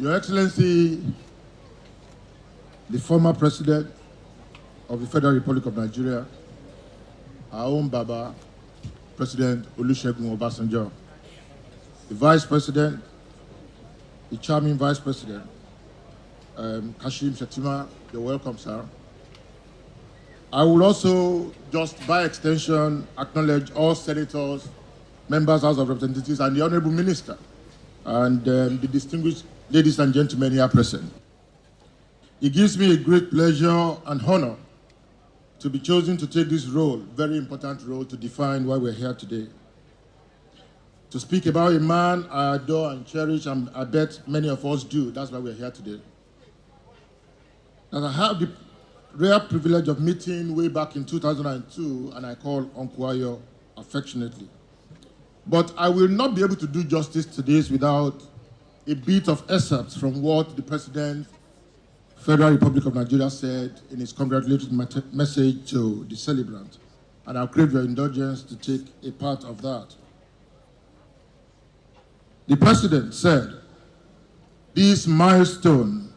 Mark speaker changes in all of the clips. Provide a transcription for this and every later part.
Speaker 1: Your Excellency, the former President of the Federal Republic of Nigeria, our own Baba, President Olusegun Obasanjo, the Vice President, the charming Vice President, Kashim Shettima, you're welcome, sir. I will also, just by extension, acknowledge all senators, members, House of Representatives, and the Honorable Minister, and the distinguished ladies and gentlemen here present. It gives me a great pleasure and honor to be chosen to take this role, very important role, to define why we're here today. To speak about a man I adore and cherish, and I bet many of us do. That's why we're here today. And I have the rare privilege of meeting way back in 2002, and I call Uncle Ayo affectionately. But I will not be able to do justice to this without a bit of excerpts from what the President, Federal Republic of Nigeria, said in his congratulatory message to the celebrant. And I'll crave your indulgence to take a part of that. The President said, "This milestone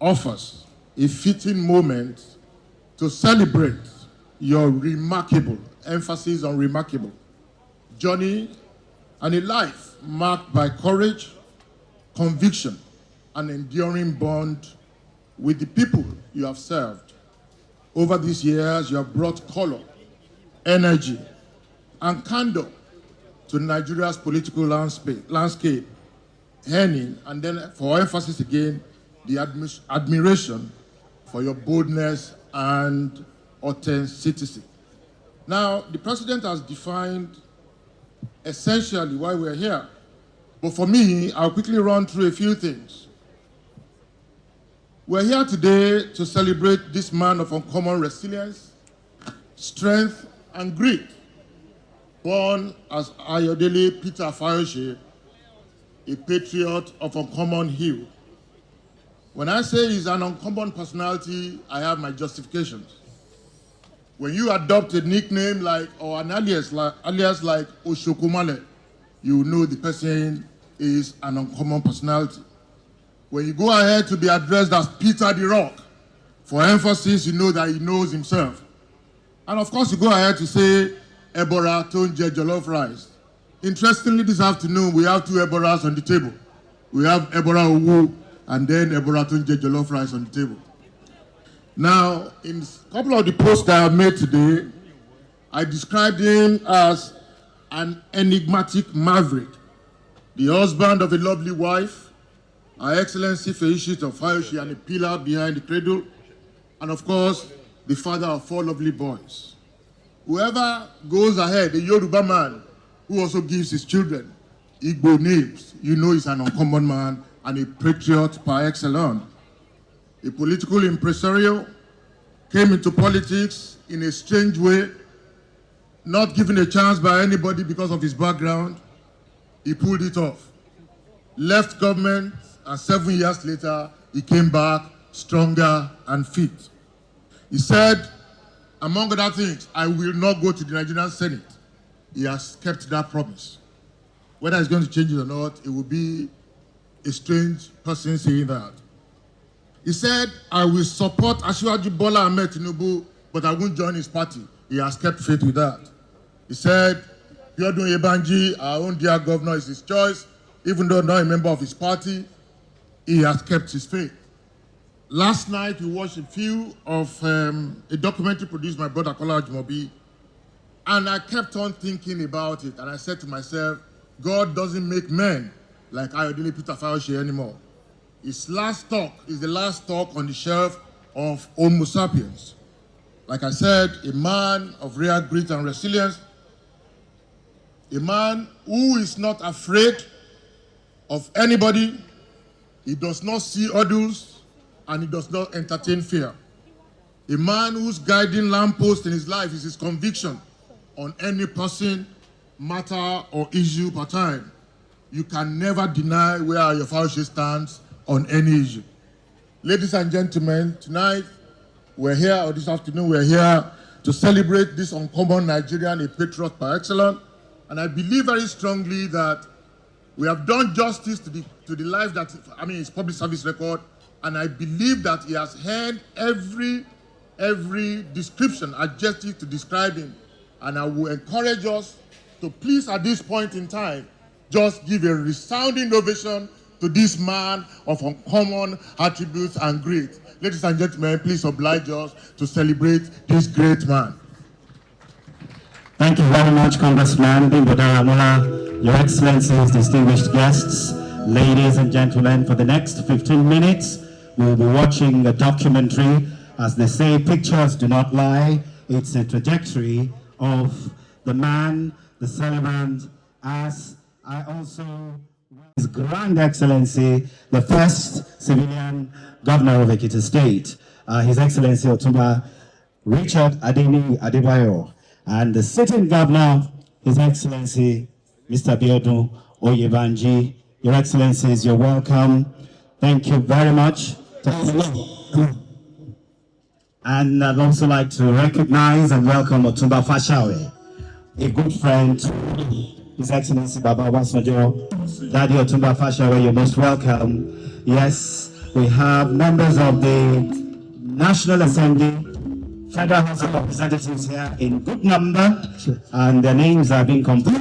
Speaker 1: offers a fitting moment to celebrate your remarkable," emphasis on remarkable, "journey and a life marked by courage, conviction, and enduring bond with the people you have served. Over these years, you have brought color, energy, and candor to Nigeria's political landscape, earning, and then for emphasis again, the admiration for your boldness and authenticity." Now, the President has defined essentially why we're here. But for me, I'll quickly run through a few things. We're here today to celebrate this man of uncommon resilience, strength, and grit. Born as Iroele Peter Fayose, a patriot of uncommon hue. When I say he's an uncommon personality, I have my justifications. When you adopt a nickname like, or an alias like Oshokumale, you know the person is an uncommon personality. When you go ahead to be addressed as Peter the Rock, for emphasis, you know that he knows himself. And of course, you go ahead to say, Ebora Tonje Jollof Rice. Interestingly, this afternoon, we have two Eboras on the table. We have Ebora Owu and then Ebora Tonje Jollof Rice on the table. Now, in a couple of the posts that I made today, I described him as an enigmatic maverick, the husband of a lovely wife, Her Excellency Fayose, and a pillar behind the cradle, and of course, the father of 4 lovely boys. Whoever goes ahead, a Yoruba man who also gives his children Igbo names, you know he's an uncommon man and a patriot par excellence. A political impresario, came into politics in a strange way, not given a chance by anybody because of his background. He pulled it off. Left government, and 7 years later, he came back stronger and fit. He said, among other things, I will not go to the Nigerian Senate. He has kept that promise. Whether it's going to change it or not, it will be a strange person saying that. He said, I will support Asiwaju Bola Ahmed Tinubu, but I won't join his party. He has kept faith with that. He said, Biodun Yebanji, our own dear governor, is his choice. Even though not a member of his party, he has kept his faith. Last night, we watched a few of a documentary produced by my brother Kola Ajimobi, and I kept on thinking about it, and I said to myself, God doesn't make men like Iroele Peter Fayose anymore. His last talk is the last talk on the shelf of Homo sapiens. Like I said, a man of rare grit and resilience, a man who is not afraid of anybody, he does not see others, and he does not entertain fear. A man whose guiding lamppost in his life is his conviction on any person, matter, or issue per time. You can never deny where your Fayose stands on any issue. Ladies and gentlemen, tonight we're here, or this afternoon we're here to celebrate this uncommon Nigerian, a patriot par excellence. And I believe very strongly that We have done justice to the life that, I mean, it's public service record, and I believe that he has heard every description, adjective to describe him. And I will encourage us to please, at this point in time, just give a resounding ovation to this man of uncommon attributes and great. Ladies and gentlemen, please oblige us to celebrate this great man.
Speaker 2: Thank you very much, Congressman Bimbo Daramola, Your Excellencies, distinguished guests, ladies and gentlemen. For the next 15 minutes, we will be watching a documentary. As they say, pictures do not lie. It's a trajectory of the man, the celebrant, as I also, His Grand Excellency, the first civilian governor of Ekiti State, His Excellency Otumba Richard Adeni Adebayo, and the sitting governor, His Excellency Mr. Biodun Oyebanji. Your Excellencies, you're welcome. Thank you very much. And I'd also like to recognize and welcome Otumba Fashawe, a good friend, His Excellency Baba Obasanjo. Daddy Otumba Fashawe, you're most welcome. Yes, we have members of the National Assembly, Federal House of Representatives here in good number, and their names are being completed.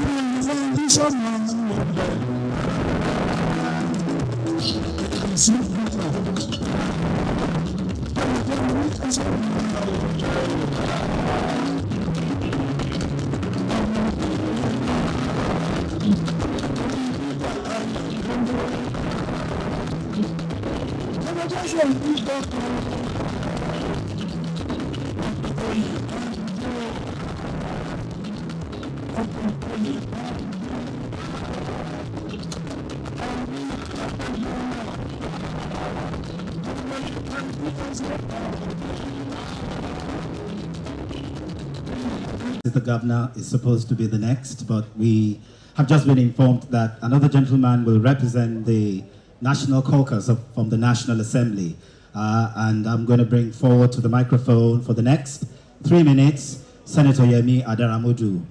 Speaker 2: The governor is supposed to be the next, but we have just been informed that another gentleman will represent the National Caucus from the National Assembly. And I'm going to bring forward to the microphone for the next 3 minutes, Senator Yemi Adaramodu,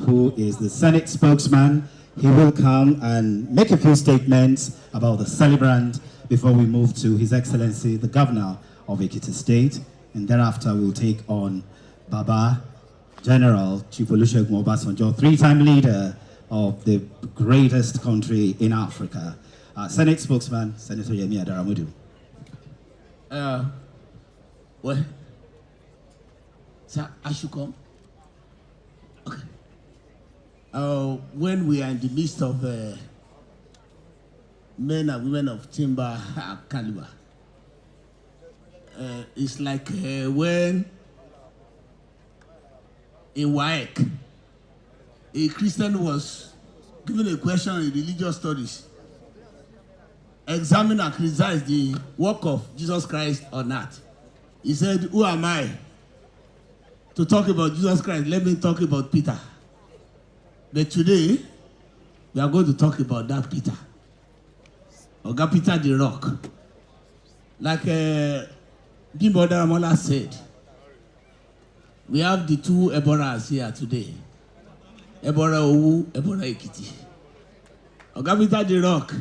Speaker 2: who is the Senate spokesman. He will come and make a few statements about the celebrant before we move to His Excellency, the Governor of Ekiti State. And thereafter, we'll take on Baba General Chief Olusegun Obasanjo, three-time leader of the greatest country in Africa. Senate spokesman, Senator Yemi Adaramodu.
Speaker 3: Well, sir, I should come. Okay. When we are in the midst of men and women of timber caliber, it's like when in Wike, a Christian was given a question in religious studies: examine and criticize the work of Jesus Christ or not. He said, who am I to talk about Jesus Christ? Let me talk about Peter. But today, we are going to talk about that Peter. Oga Peter the Rock. Like Bimbo Daramola said, we have the two Eboras here today. Ebora Owu, Ebora Ekiti. Oga Peter the Rock.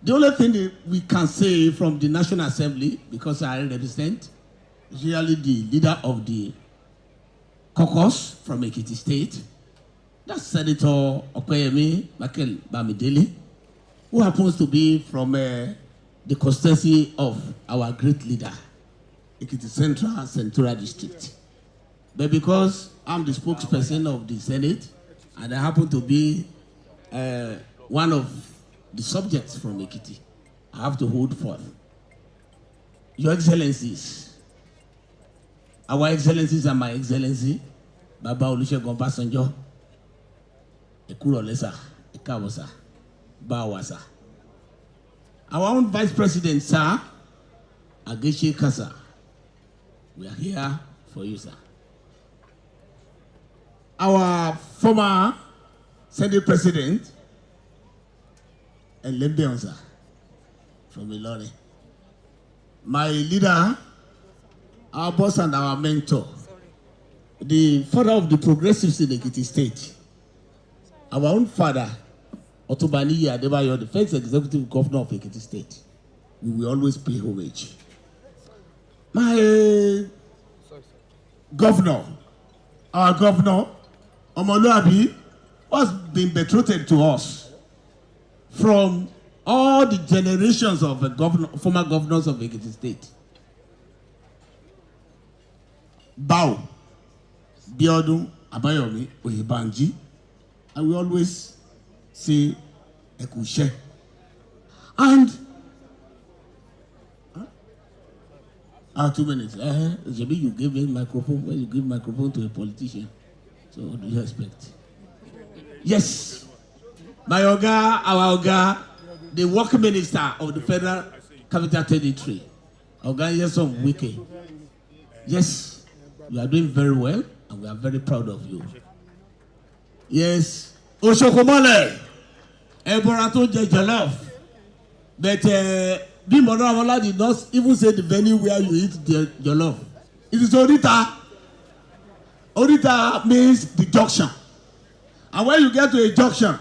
Speaker 3: The only thing that we can say from the National Assembly, because I represent, is really the leader of the caucus from Ekiti State, that's Senator Okoyemi Michael Bamidele, who happens to be from the constituency of our great leader, Ekiti Central District. But because I'm the spokesperson of the Senate, and I happen to be one of the subjects from Ekiti, I have to hold forth. Your Excellencies, our Excellencies and my Excellency, Baba Olusegun Obasanjo, Ekurolesa, Ekawosa, Bawasa. Our own Vice President, sir, Agechi Kasa, we are here for you, sir. Our former Senate President, and Lembionza from Ilori. My leader, our boss and our mentor, the father of the progressives in Ekiti State, our own father, Otobani Adebayo, the first executive governor of Ekiti State, we will always pay homage. My governor, our governor, Omoluabi, has been betrothed to us from all the generations of former governors of Ekiti State. Bow, Biodun, Abayomi, Oyebanji, and we always say Ekushe. And 2 minutes. Maybe you give a microphone when you give microphone to a politician. So what do you expect? Yes. My Oga, our Oga, the work minister of the Federal Capital Territory, Oga Yesom Wike. Yes, you are doing very well, and we are very proud of you. Yes. Oshokomole, Eborato Jollof. But Bimbo Ramola did not even say the venue where you eat the jollof. It is Orita. Orita means the junction. And when you get to a junction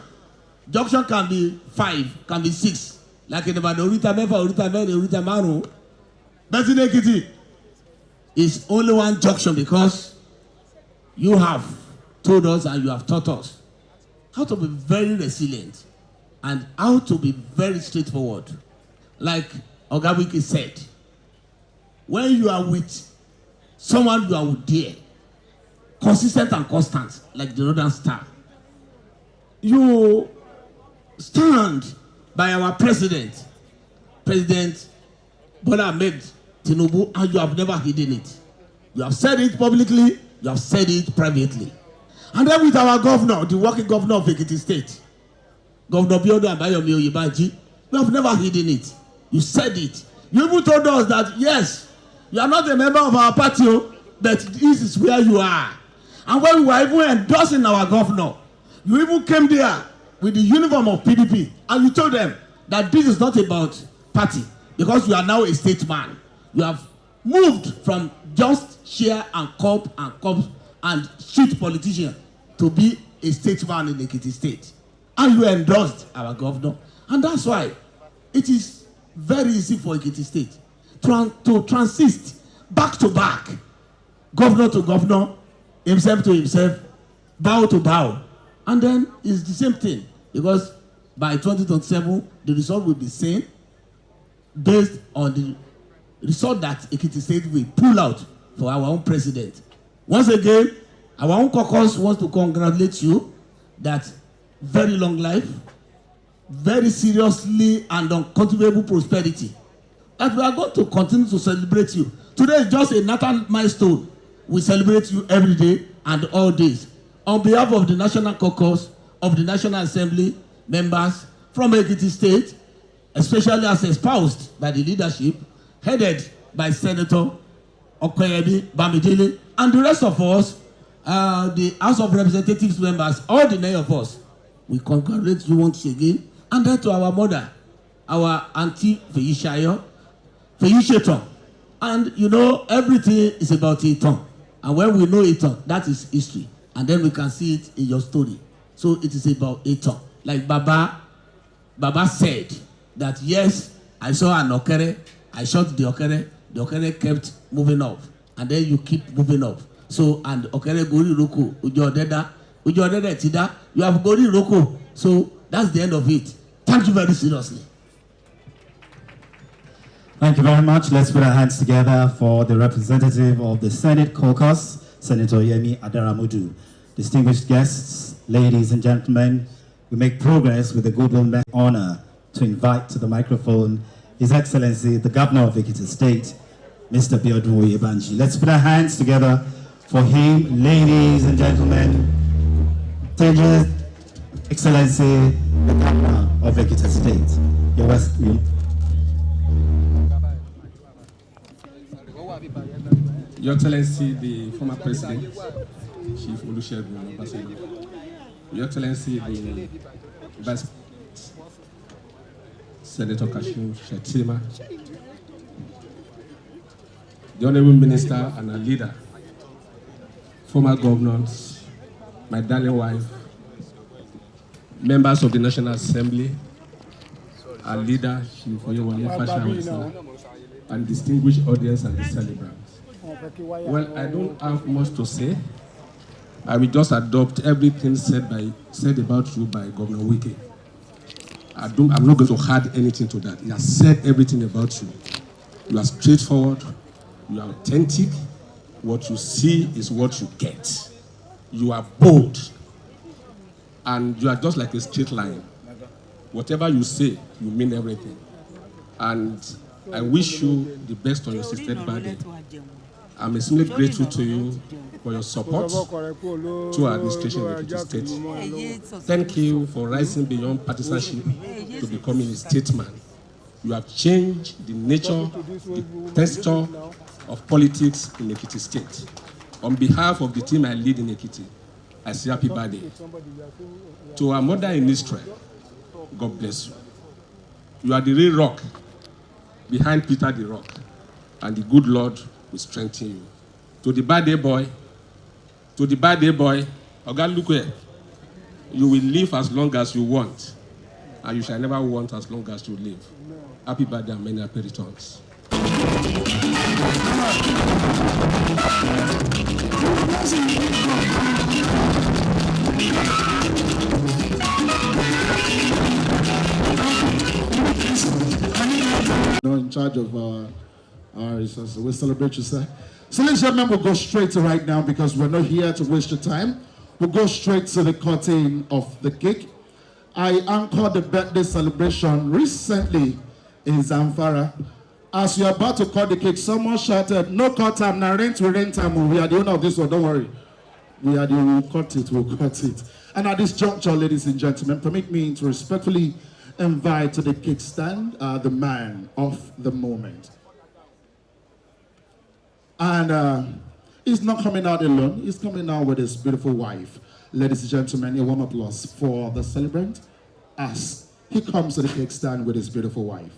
Speaker 3: can be 5, can be 6. Like in the Orita Mefa, Orita Mene, Orita Manu. But in Ekiti, it's only one junction because you have told us and you have taught us how to be very resilient and how to be very straightforward. Like Oga Wike said, when you are with someone you are with dear, consistent and constant, like the Northern Star, you stand by our President Bola Ahmed Tinubu, and you have never hidden it. You have said it publicly, you have said it privately. And then with our governor, the working governor of Ekiti State, Governor Biodun Abayomi Oyebanji, you have never hidden it. You said it. You even told us that, yes, you are not a member of our party, but this is where you are. And when we were even endorsing our governor, you even came there with the uniform of PDP, and you told them that this is not about party, because you are now a statesman. You have moved from just share and cup and street politician to be a statesman in Ekiti State. And you endorsed our governor. And that's why it is very easy for Ekiti State to transist back to back, governor to governor, himself to himself, bow to bow. And then it's the same thing, because by 2027, the result will be same based on the result that Ekiti State will pull out for our own president. Once again, our own caucus wants to congratulate you that very long life, very seriously and uncontrollable prosperity. That we are going to continue to celebrate you. Today is just a natal milestone. We celebrate you every day and all days. On behalf of the National Caucus of the National Assembly members from Ekiti State, especially as espoused by the leadership, headed by Senator Okoyebi Bamidele, and the rest of us, the House of Representatives members, all the 9 of us, we congratulate you once again. And then to our mother, our auntie Fayose, and you know, everything is about Iton. And when we know Iton, that is history. And then we can see it in your story. So it is about Iton. Like Baba said that yes, I saw an okere, I shot the okere kept moving up. And then you keep moving up. So, and okere gori roko, ujo odeda tida, you have gori roko. So that's the end of it. Thank you very seriously.
Speaker 2: Thank you very much. Let's put our hands together for the representative of the Senate Caucus, Senator Yemi Adaramodu. Distinguished guests, ladies and gentlemen, we make progress with the goodwill honor to invite to the microphone His Excellency, the Governor of Ekiti State, Mr. Biodun Oyebanji. Let's put our hands together for him, ladies and gentlemen. His Excellency, the Governor of Ekiti State.
Speaker 4: Your Excellency, the former President, Chief Olusegun Obasanjo. Your Excellency, the Vice Senator Kashim Shettima, the Honorable Minister and our leader, former governors, my darling wife, members of the National Assembly, our leader, Chief Oyewole Fashawe, and distinguished audience and the celebrants. Well, I don't have much to say. I will just adopt everything said about you by Governor Wike. I'm not going to add anything to that. He has said everything about you. You are straightforward. You are authentic. What you see is what you get. You are bold. And you are just like a straight line. Whatever you say, you mean everything. And I wish you the best on your sister's birthday. I'm extremely grateful to you for your support to our administration in the state. Thank you for rising beyond partisanship to becoming a statesman. You have changed the nature, the texture of politics in Ekiti State. On behalf of the team I lead in Ekiti, I say happy birthday. To our mother in Israel, God bless you. You are the real rock behind Peter the rock, and the good Lord will strengthen you. To the birthday boy, Oga Lukwe, you will live as long as you want, and you shall never want as long as you live. Happy birthday and many happy returns.
Speaker 5: In charge of our resources. We celebrate you, sir. So ladies and gentlemen, we'll go straight to right now because we're not here to waste your time. We'll go straight to the cutting of the cake. I anchored the birthday celebration recently in Zamfara. As you're about to cut the cake, someone shouted, "No cut time, now rent we rent time. We are the owner of this one, don't worry. We'll cut it. And at this juncture, ladies and gentlemen, permit me to respectfully invite to the cake stand the man of the moment. And he's not coming out alone. He's coming out with his beautiful wife. Ladies and gentlemen, a warm applause for the celebrant as he comes to the cake stand with his beautiful wife.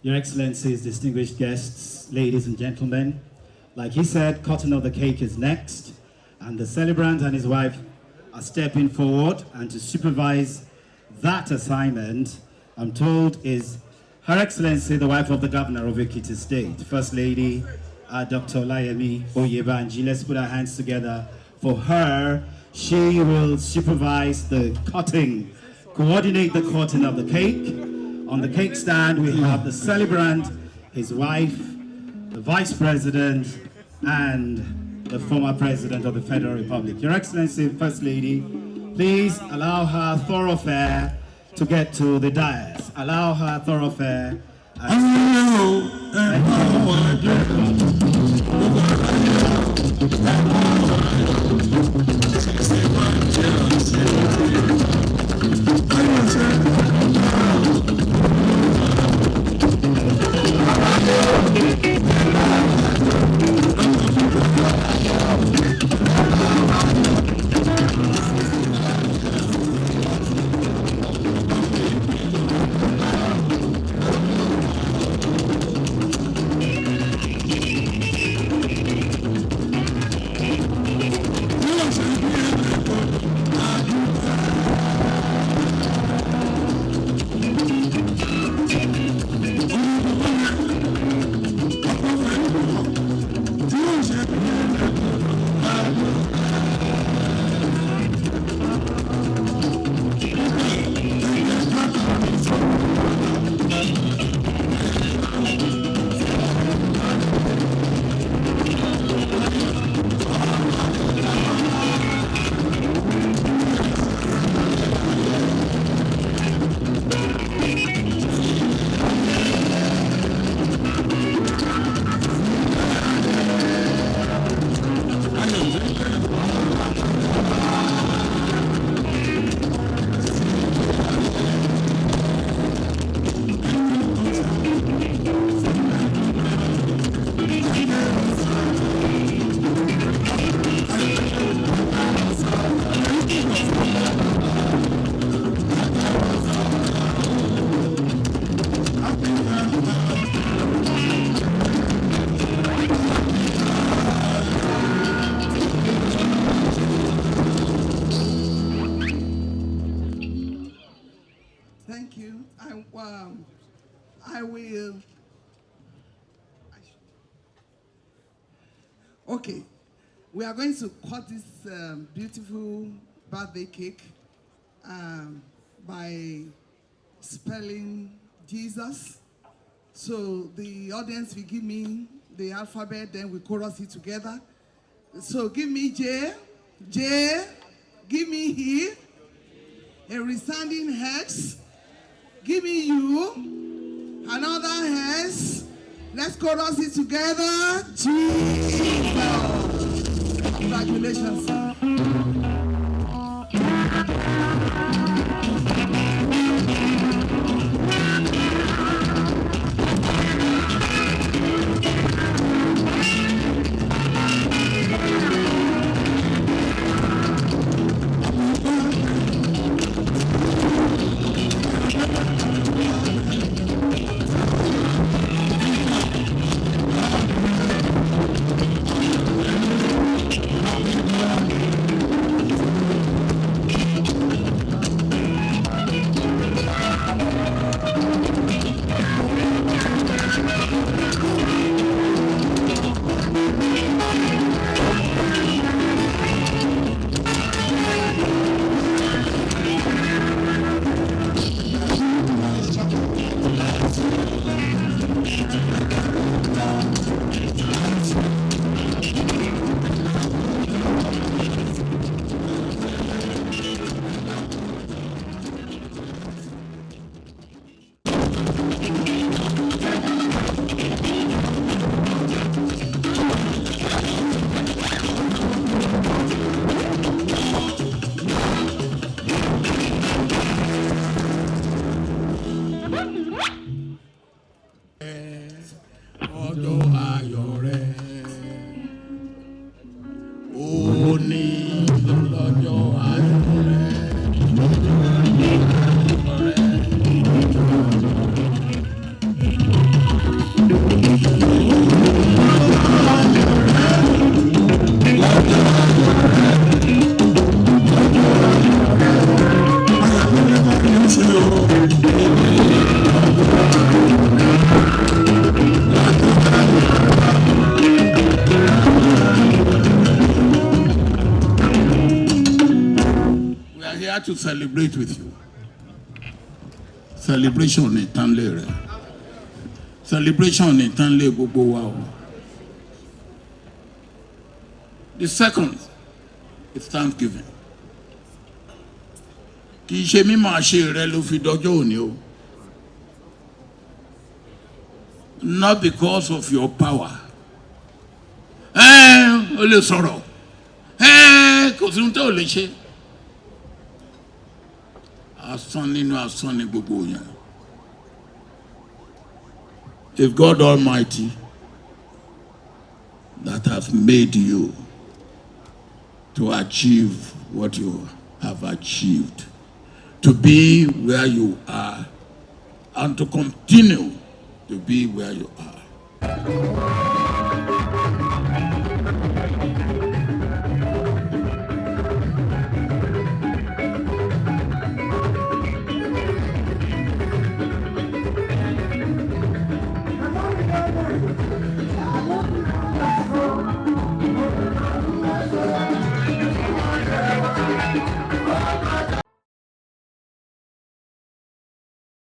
Speaker 2: Your Excellencies, distinguished guests, ladies and gentlemen, like he said, cutting of the cake is next, and the celebrant and his wife are stepping forward and to supervise that assignment, I'm told, is Her Excellency, the wife of the Governor of Ekiti State, First Lady, Dr. Olayemi Oyebanji. Let's put our hands together for her. She will supervise the cutting, coordinate the cutting of the cake. On the cake stand, we have the celebrant, his wife, the Vice President, and the former President of the Federal Republic. Your Excellency, First Lady, please allow her thoroughfare to get to the dais. Allow her thoroughfare.
Speaker 6: I will. Okay, we are going to cut this beautiful birthday cake by spelling Jesus. So the audience will give me the alphabet, then we chorus it together. So give me J, J, give me E, a resounding X, give me U, another S. Let's chorus it together. Jesus. Congratulations, sir.
Speaker 3: To celebrate with you. Celebration in Tanle. Celebration in Tanle gbogbo wa o. The second is Thanksgiving. Kì í ṣe mímọ̀ àṣẹ rẹ ló fi dọjọ́ òní o. Not because of your power. O lè sọ̀rọ̀. Kò sí ohun tó lè ṣe. If God Almighty that has made you to achieve what you have achieved, to be where you are, and to continue to be where you are.